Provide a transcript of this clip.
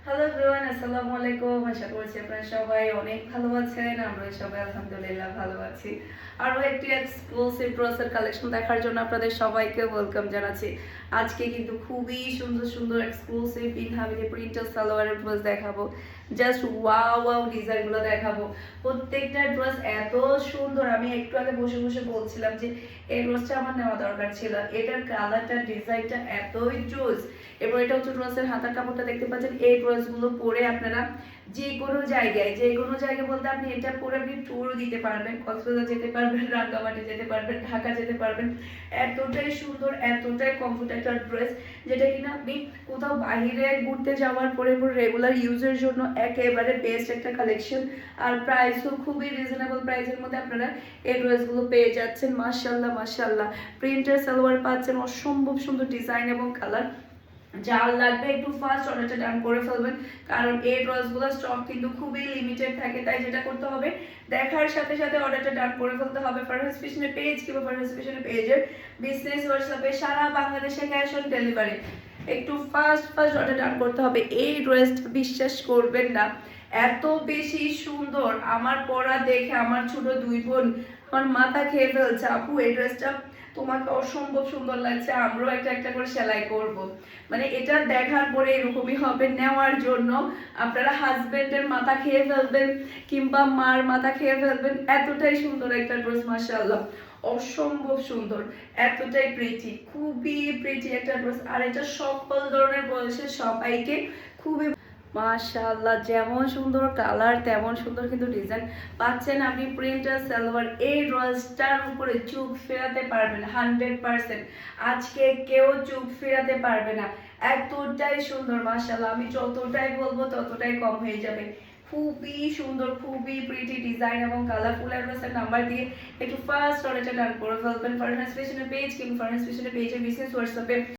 Hello everyone, আসসালামু আলাইকুম। আশা করছি আপনারা সবাই অনেক ভালো আছেন। আমরা সবাই আলহামদুলিল্লাহ ভালো আছি। আরও একটি এক্সক্লুসিভ ড্রেসের কালেকশন দেখার জন্য আপনাদের সবাইকে ওয়েলকাম জানাচ্ছি। আজকে কিন্তু খুবই সুন্দর সুন্দর এক্সক্লুসিভ ইনহাবিলি প্রিন্টেড সালোয়ারের ড্রেস দেখাবো। জাস্ট ওয়াও ওয়াও ডিজাইনগুলো দেখাবো। প্রত্যেকটা ড্রেস এত সুন্দর, আমি একটু আগে বসে বসে বলছিলাম যে এই ড্রেসটা আমার নেওয়া দরকার ছিল। এটার কালারটা ডিজাইনটা এতই জোস। এবার এটা হচ্ছে ড্রেসের হাতার কাপড়টা দেখতে পাচ্ছেন। এই ড্রেসগুলো পরে আপনারা যে কোনো জায়গায় বলতে আপনি এটা পরে আপনি ট্যুরও দিতে পারবেন, কক্সবাজার যেতে পারবেন, রাঙ্গামাটি যেতে পারবেন, ঢাকা যেতে পারবেন। এতটাই সুন্দর, এতটাই কমফোর্টেবল ড্রেস, যেটা কিনা আপনি কোথাও বাইরে ঘুরতে যাওয়ার পরে রেগুলার ইউজের জন্য একেবারে বেস্ট একটা কালেকশন। আর প্রাইসও খুবই রিজনেবল প্রাইসের মধ্যে আপনারা এই ড্রেসগুলো পেয়ে যাচ্ছেন। মাশাআল্লাহ মাশাআল্লাহ, প্রিন্টের সালোয়ার পাচ্ছেন, অসম্ভব সুন্দর ডিজাইন এবং কালার। যার লাগবে একটু ফার্স্ট অর্ডারটা ডান করে ফেলবেন, কারণ এই ড্রেসগুলোর স্টক কিন্তু খুবই লিমিটেড থাকে। তাই যেটা করতে হবে, দেখার সাথে সাথে অর্ডারটা ডান করে ফেলতে হবে। ফারহাস ফ্যাশনের পেজ কিংবা ফারহাস ফ্যাশনের পেজের বিজনেস হোয়াটসঅ্যাপে সারা বাংলাদেশে ক্যাশ অন ডেলিভারি। একটু ফার্স্ট অর্ডার ডান করতে হবে। এই ড্রেসটা বিশ্বাস করবেন না, এত বেশি সুন্দর। আমার পরা দেখে আমার ছোট দুই বোন আমার মাথা খেয়ে ফেলছে, আপু এই ড্রেসটা তোমাকে অসম্ভব সুন্দর লাগছে, আমরাও একটা একটা করে সেলাই করব। মানে এটা দেখার পরে এরকমই হবে, নেওয়ার জন্য আপনারা হাজবেন্ডের মাথা খেয়ে ফেলবেন কিংবা মার মাথা খেয়ে ফেলবেন। এতটাই সুন্দর একটা ড্রেস, মাশাআল্লাহ অসম্ভব সুন্দর, এতটাই প্রিটি, খুবই প্রিটি একটা ড্রেস। আর এটা সকল ধরনের বয়সের সবাইকে খুবই মাশাআল্লাহ, যেমন সুন্দর কালার তেমন সুন্দর কিন্তু ডিজাইন পাচ্ছেন আপনি। প্রিন্টার সালোয়ার, এই ড্রেসটার উপরে চোখ ফেরাতে পারবেন 100%। আজকে কেউ চোখ ফেরাতে পারবে না, এতটাই সুন্দর মাশাআল্লাহ। আমি যতটাই বলবো ততটাই কম হয়ে যাবে। খুবই সুন্দর, খুবই প্রিটি ডিজাইন এবং কালারফুল। অ্যাড্রেসের নাম্বার দিয়ে একটু ফার্স্ট অর্ডারটা ডান করে ফেলবেন। ফারহাস ফ্যাশনের পেজ কিংবা ফারহাস ফ্যাশনের পেজের বিজনেস হোয়াটসঅ্যাপে